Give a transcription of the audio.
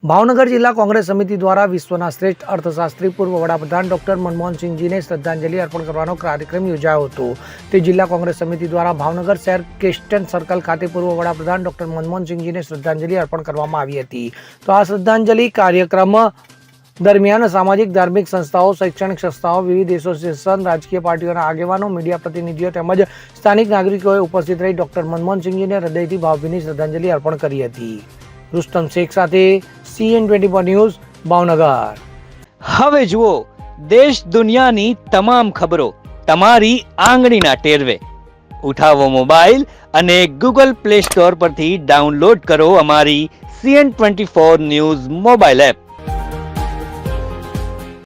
ભાવનગર જિલ્લા કોંગ્રેસ સમિતિ દ્વારા વિશ્વના શ્રેષ્ઠ અર્થશાસ્ત્રી પૂર્વ વડાપ્રધાન ડોક્ટર મનમોહન સિંહજીને શ્રદ્ધાંજલિ અર્પણ કરવાનો કાર્યક્રમ યોજાયો હતો। તે જિલ્લા કોંગ્રેસ સમિતિ દ્વારા ભાવનગર શહેર કેસ્ટન સર્કલ ખાતે પૂર્વ વડાપ્રધાન ડોક્ટર મનમોહન સિંહજીને શ્રદ્ધાંજલિ અર્પણ કરવામાં આવી હતી। તો આ શ્રદ્ધાંજલિ કાર્યક્રમ દરમિયાન સામાજિક ધાર્મિક સંસ્થાઓ, શૈક્ષણિક સંસ્થાઓ, વિવિધ એસોસિએશન, રાજકીય પાર્ટીઓના આગેવાનો, મીડિયા પ્રતિનિધિઓ તેમજ સ્થાનિક નાગરિકોએ ઉપસ્થિત રહી ડોક્ટર મનમોહન સિંહજીને હૃદયથી ભાવભીની શ્રદ્ધાંજલિ અર્પણ કરી હતી। रुस्तम शेख साथे CN24 न्यूज़ भावनगर। હવે જુઓ દેશ દુનિયાની તમામ ખબરો તમારી આંગળીના ટેરવે। ઉઠાવો મોબાઈલ અને ગૂગલ પ્લે સ્ટોર પરથી ડાઉનલોડ કરો અમારી CN24 ન્યૂઝ મોબાઈલ એપ।